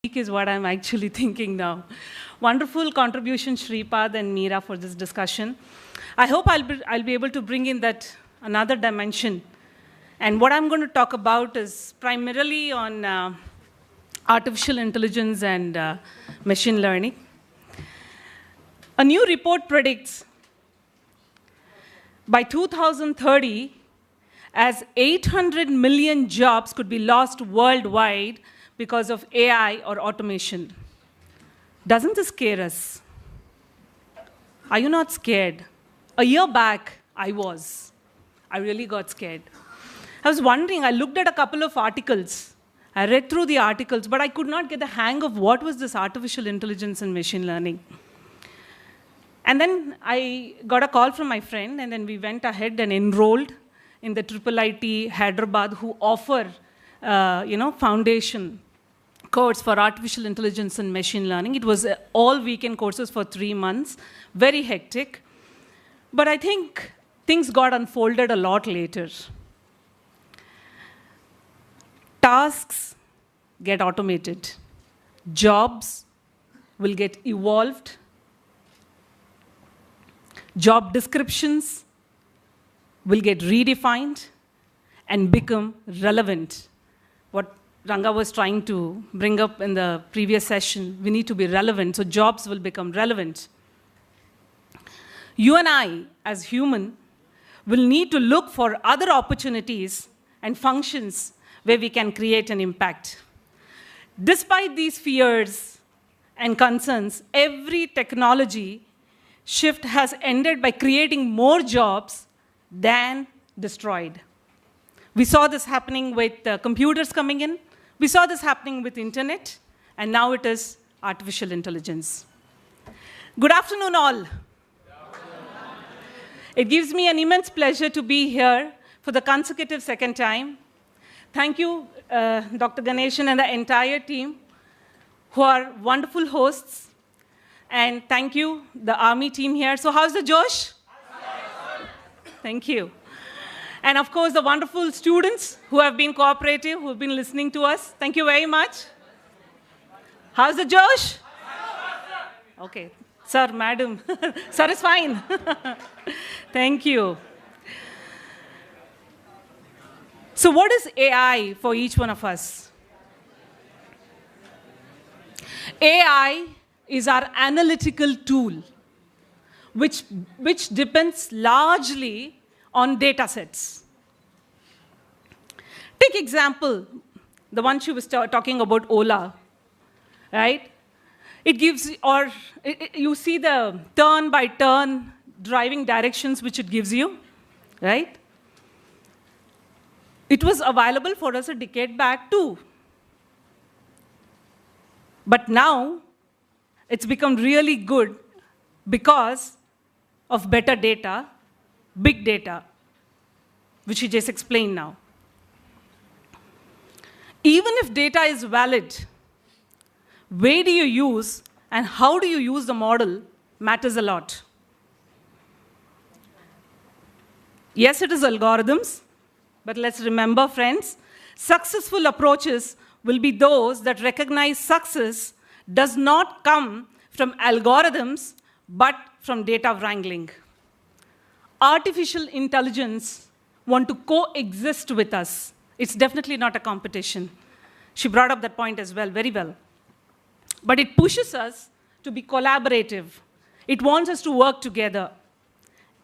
is what I'm actually thinking now. Wonderful contribution, Shripad and Meera, for this discussion. I hope I'll be able to bring in that another dimension. And what I'm going to talk about is primarily on artificial intelligence and machine learning. A new report predicts by 2030, as 800 million jobs could be lost worldwide because of AI or automation. Doesn't this scare us? Are you not scared? A year back, I was. I really got scared. I was wondering, I looked at a couple of articles. I read through the articles, but I could not get the hang of what was this artificial intelligence and machine learning. And then I got a call from my friend, and then we went ahead and enrolled in the IIIT Hyderabad, who offer foundation course for artificial intelligence and machine learning. It was all weekend courses for 3 months, very hectic. But I think things got unfolded a lot later. Tasks get automated. Jobs will get evolved. Job descriptions will get redefined and become relevant. What Ranga was trying to bring up in the previous session, we need to be relevant, so jobs will become relevant. You and I, as human, will need to look for other opportunities and functions where we can create an impact. Despite these fears and concerns, every technology shift has ended by creating more jobs than destroyed. We saw this happening with computers coming in. We saw this happening with internet. And now it is artificial intelligence. Good afternoon, all. It gives me an immense pleasure to be here for the consecutive second time. Thank you, Dr. Ganeshan and the entire team, who are wonderful hosts. And thank you, the Army team here. So how's the Josh? Thank you. And of course, the wonderful students who have been cooperative, who have been listening to us. Thank you very much. How's the Josh? Okay. Sir, madam. Sir is fine. Thank you. So what is AI for each one of us? AI is our analytical tool, which depends largely on data sets. Take example, the one she was talking about, Ola, right? It gives, you see the turn-by-turn driving directions which it gives you, right? It was available for us a decade back too. But now, it's become really good because of better data, big data, which he just explained now. Even if data is valid, where do you use and how do you use the model matters a lot. Yes, it is algorithms, but let's remember, friends, successful approaches will be those that recognize success does not come from algorithms, but from data wrangling. Artificial intelligence want to coexist with us. It's definitely not a competition. She brought up that point as well, very well. But it pushes us to be collaborative. It wants us to work together.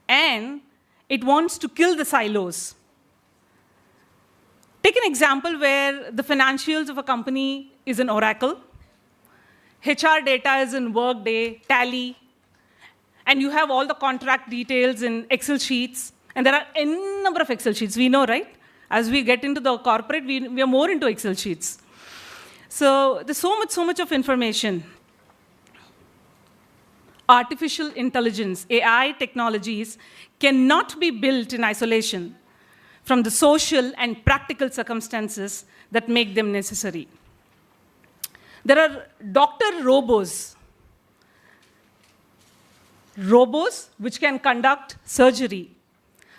And it wants to kill the silos. Take an example where the financials of a company is in Oracle. HR data is in Workday, Tally, and you have all the contract details in Excel sheets. And there are n number of Excel sheets, we know, right? As we get into the corporate, we are more into Excel sheets. So there's so much of information. Artificial intelligence, AI technologies, cannot be built in isolation from the social and practical circumstances that make them necessary. There are doctor robos which can conduct surgery.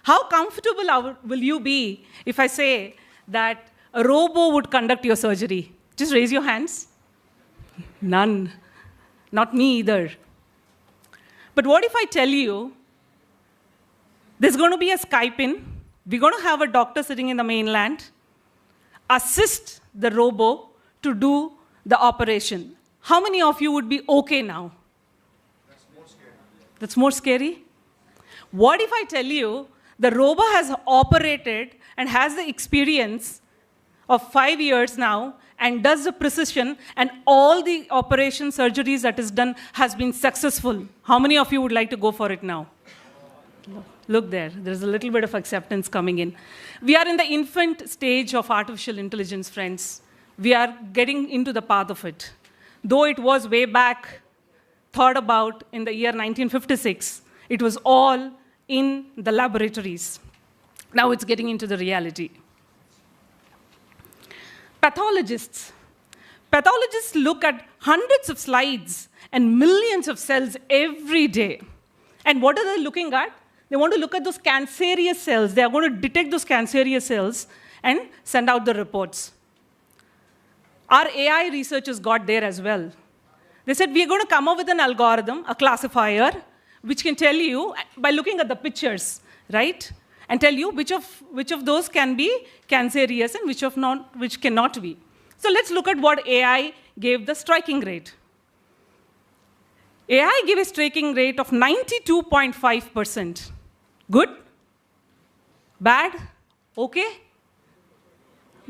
How comfortable will you be if I say that a robo would conduct your surgery? Just raise your hands. None. Not me either. But what if I tell you there's going to be a Skype in, we're going to have a doctor sitting in the mainland, assist the robo to do the operation. How many of you would be okay now? That's more scary. That's more scary? What if I tell you the robo has operated and has the experience of 5 years now and does the precision, and all the operation surgeries that is done has been successful? How many of you would like to go for it now? Look there, there's a little bit of acceptance coming in. We are in the infant stage of artificial intelligence, friends. We are getting into the path of it. Though it was way back, thought about in the year 1956, it was all in the laboratories. Now it's getting into the reality. Pathologists. Pathologists look at hundreds of slides and millions of cells every day. And what are they looking at? They want to look at those cancerous cells. They are going to detect those cancerous cells and send out the reports. Our AI researchers got there as well. They said, we are going to come up with an algorithm, a classifier, which can tell you, by looking at the pictures, right? And tell you which of those can be cancerous and which cannot be. So let's look at what AI gave the striking rate. AI gave a striking rate of 92.5%. Good? Bad? Okay?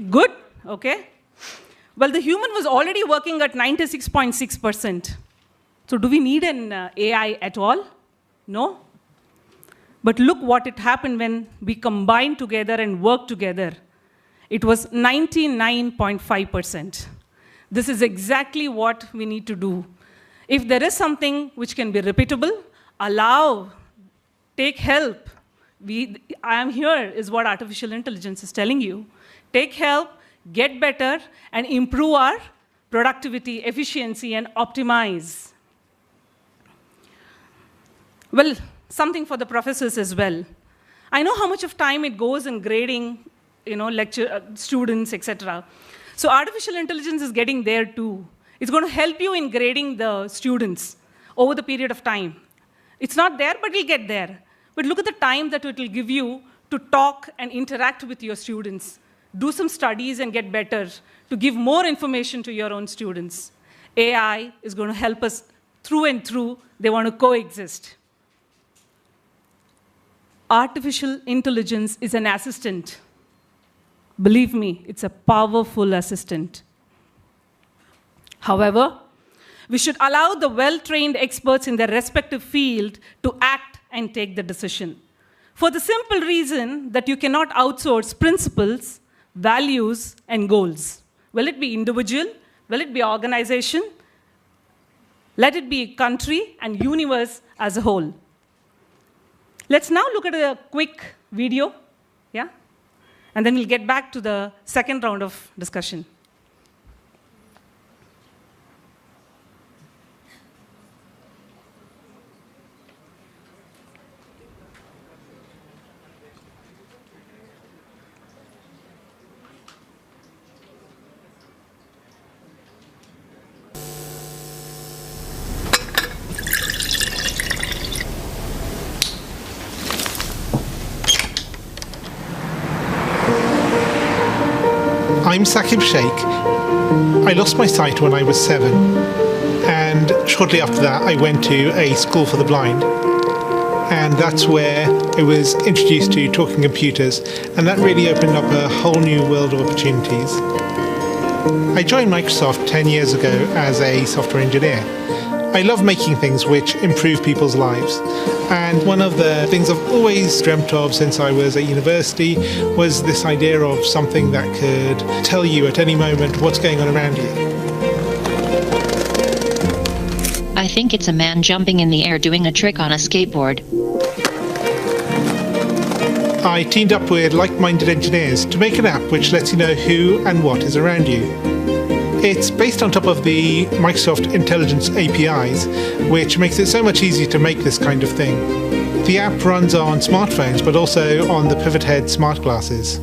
Good? Okay? Well, the human was already working at 96.6%. So do we need an AI at all? No. But look what it happened when we combined together and worked together. It was 99.5%. This is exactly what we need to do. If there is something which can be repeatable, take help. I am here is what artificial intelligence is telling you. Take help, get better, and improve our productivity, efficiency, and optimize. Well, something for the professors as well. I know how much of time it goes in grading, lecture students, etc. So artificial intelligence is getting there too. It's going to help you in grading the students over the period of time. It's not there, but it'll get there. But look at the time that it will give you to talk and interact with your students. Do some studies and get better, to give more information to your own students. AI is going to help us through and through. They want to coexist. Artificial intelligence is an assistant. Believe me, it's a powerful assistant. However, we should allow the well-trained experts in their respective field to act and take the decision. For the simple reason that you cannot outsource principles, values, and goals. Will it be individual? Will it be organization? Let it be country and universe as a whole. Let's now look at a quick video, yeah? And then we'll get back to the second round of discussion. I'm Saqib Sheikh. I lost my sight when I was 7, and shortly after that I went to a school for the blind, and that's where I was introduced to talking computers, and that really opened up a whole new world of opportunities. I joined Microsoft 10 years ago as a software engineer. I love making things which improve people's lives. And one of the things I've always dreamt of since I was at university was this idea of something that could tell you at any moment what's going on around you. I think it's a man jumping in the air doing a trick on a skateboard. I teamed up with like-minded engineers to make an app which lets you know who and what is around you. It's based on top of the Microsoft Intelligence APIs, which makes it so much easier to make this kind of thing. The app runs on smartphones, but also on the Pivot Head smart glasses.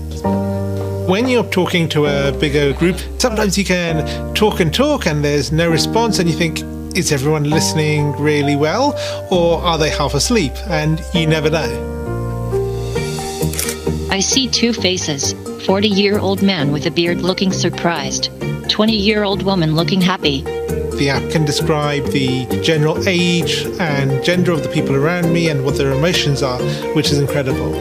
When you're talking to a bigger group, sometimes you can talk and there's no response and you think, is everyone listening really well or are they half asleep? And you never know. I see two faces, 40-year-old man with a beard looking surprised, 20-year-old woman looking happy. The app can describe the general age and gender of the people around me and what their emotions are, which is incredible.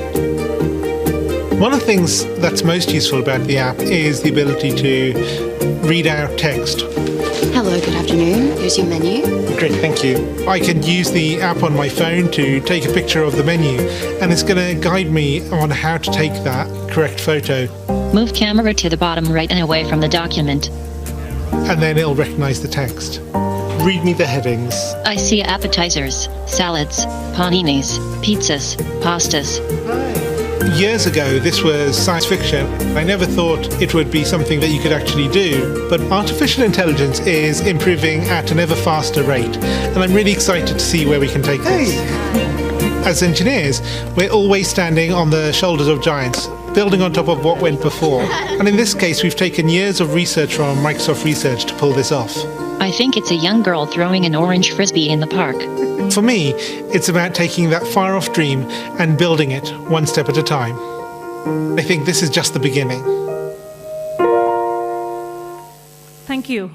One of the things that's most useful about the app is the ability to read out text. Hello, good afternoon. Here's your menu. Great, thank you. I can use the app on my phone to take a picture of the menu, and it's going to guide me on how to take that correct photo. Move camera to the bottom right and away from the document. And then it'll recognize the text. Read me the headings. I see appetizers, salads, paninis, pizzas, pastas. Years ago, this was science fiction. I never thought it would be something that you could actually do, but artificial intelligence is improving at an ever faster rate, and I'm really excited to see where we can take this. As engineers, we're always standing on the shoulders of giants, building on top of what went before. And in this case, we've taken years of research from Microsoft Research to pull this off. I think it's a young girl throwing an orange frisbee in the park. For me, it's about taking that far-off dream and building it one step at a time. I think this is just the beginning. Thank you.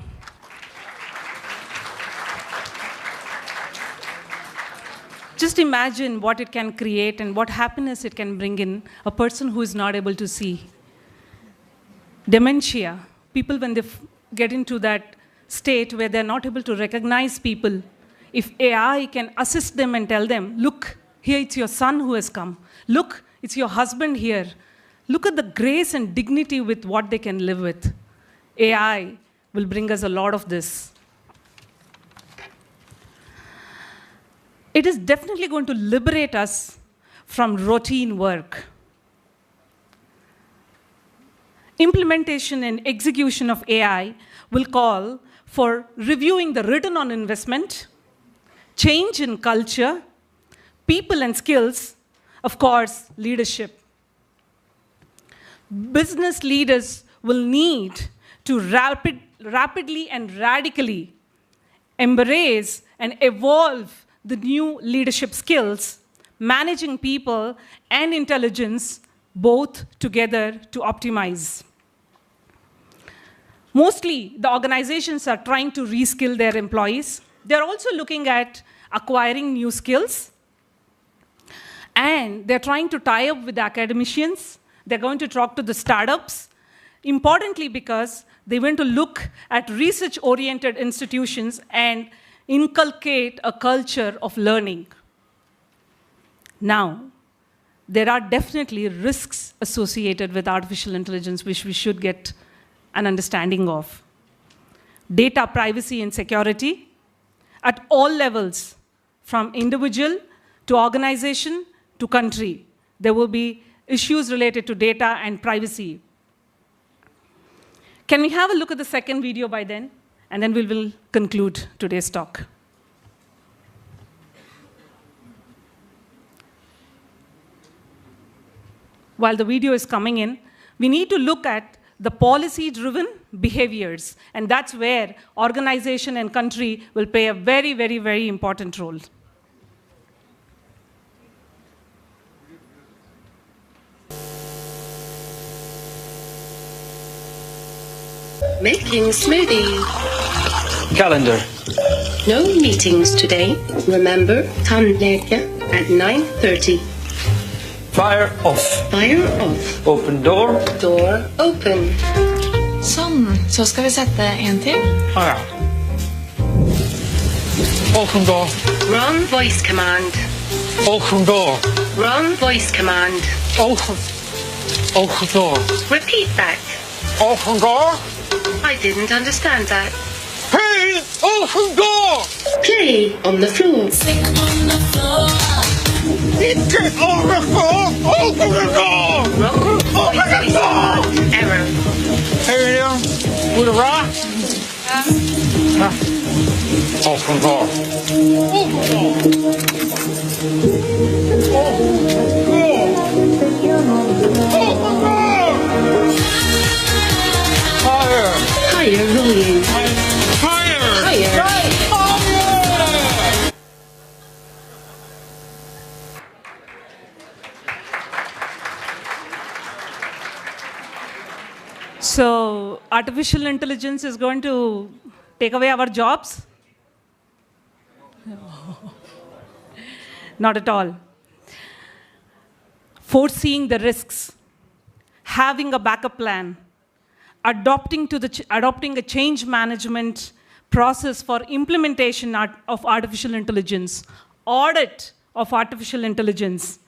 Just imagine what it can create and what happiness it can bring in a person who is not able to see. Dementia, people when they get into that state where they're not able to recognize people, if AI can assist them and tell them, look, here it's your son who has come. Look, it's your husband here. Look at the grace and dignity with what they can live with. AI will bring us a lot of this. It is definitely going to liberate us from routine work. Implementation and execution of AI will call for reviewing the return on investment, change in culture, people and skills, of course, leadership. Business leaders will need to rapidly and radically embrace and evolve the new leadership skills, managing people and intelligence both together to optimize. Mostly, the organizations are trying to reskill their employees. They're also looking at acquiring new skills. And they're trying to tie up with the academicians. They're going to talk to the startups. Importantly, because they want to look at research-oriented institutions and inculcate a culture of learning. Now, there are definitely risks associated with artificial intelligence which we should get an understanding of. Data privacy and security at all levels, from individual to organization to country. There will be issues related to data and privacy. Can we have a look at the second video by then? And then we will conclude today's talk. While the video is coming in, we need to look at the policy-driven behaviors. And that's where organization and country will play a very, very, very important role. Making smoothie. Calendar. No meetings today. Remember, tandläkare at 9:30. Fire off. Fire off. Open door. Door open. Så ska vi sätta en till. Ja. Open door. Wrong voice command. Open door. Wrong voice command. Open door. Repeat that. Open door. I didn't understand that. Hey, open door. Play on the floor. Get on the floor. Open the door. Wrong voice command. Error. Hey there. With a rock. Open door. Open door. Open door. Open door. Higher volume. Higher. Higher. So, artificial intelligence is going to take away our jobs? Not at all. Foreseeing the risks, having a backup plan, adopting a change management process for implementation of artificial intelligence, audit of artificial intelligence,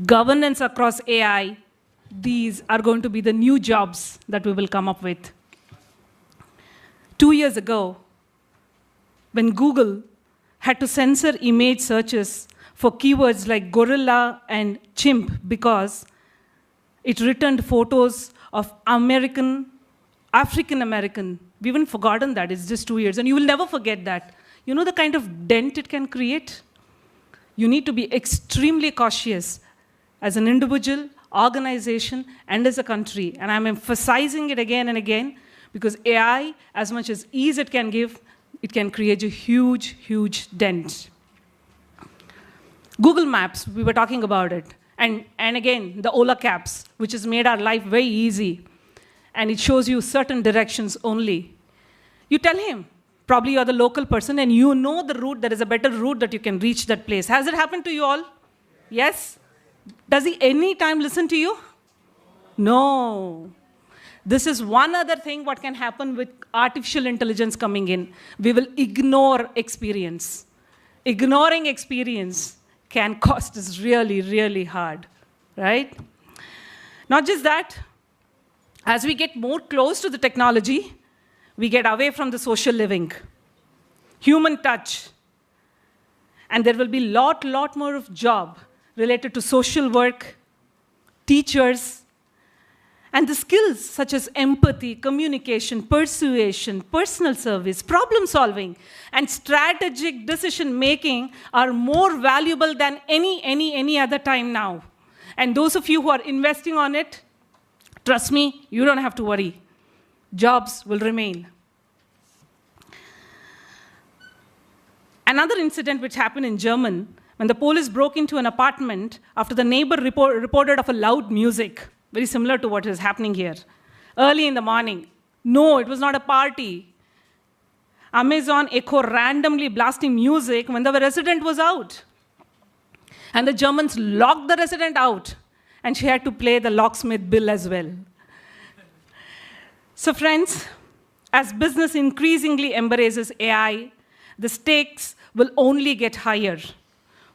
governance across AI, these are going to be the new jobs that we will come up with. 2 years ago, when Google had to censor image searches for keywords like gorilla and chimp because it returned photos of African American. We haven't forgotten that, it's just 2 years, and you will never forget that. You know the kind of dent it can create? You need to be extremely cautious as an individual, organization, and as a country. And I'm emphasizing it again and again because AI, as much as ease it can give, it can create a huge, huge dent. Google Maps, we were talking about it. And again, the Ola Caps, which has made our life very easy. And it shows you certain directions only. You tell him, probably you're the local person, and you know the route, there is a better route that you can reach that place. Has it happened to you all? Yes? Does he any time listen to you? No. This is one other thing what can happen with artificial intelligence coming in. We will ignore experience. Ignoring experience can cost us really, really hard, right? Not just that, as we get more close to the technology, we get away from the social living, human touch, and there will be lot more of job related to social work, teachers, and the skills such as empathy, communication, persuasion, personal service, problem solving, and strategic decision making are more valuable than any other time now. And those of you who are investing on it, trust me, you don't have to worry. Jobs will remain. Another incident which happened in Germany, when the police broke into an apartment after the neighbor reported of a loud music, very similar to what is happening here, early in the morning. No, it was not a party. Amazon Echo randomly blasting music when the resident was out. And the Germans locked the resident out, and she had to play the locksmith bill as well. So friends, as business increasingly embraces AI, the stakes will only get higher,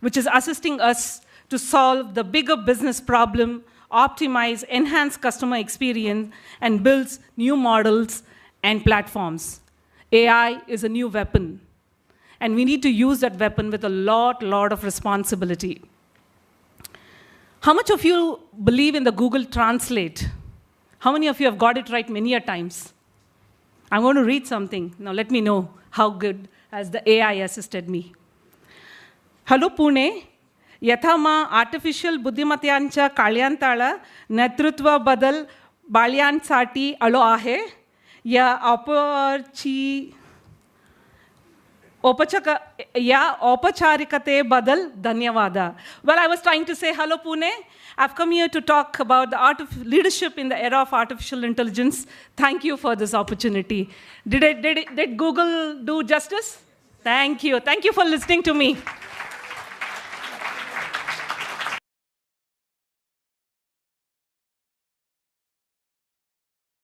which is assisting us to solve the bigger business problem, optimize, enhance customer experience, and builds new models and platforms. AI is a new weapon, and we need to use that weapon with a lot of responsibility. How much of you believe in the Google Translate? How many of you have got it right many a times? I'm going to read something. Now let me know how good has the AI assisted me. Hello, Pune. यथा मा artificial बुद्धिमत्तांच्या काळ्यांताळा नेतृत्व बदल बाळ्यांसाठी आलो आहे या औपचारिकते बदल धन्यवाद. Well, I was trying to say hello Pune. I've come here to talk about the art of leadership in the era of artificial intelligence. Thank you for this opportunity. Did Google do justice? Thank you. Thank you for listening to me.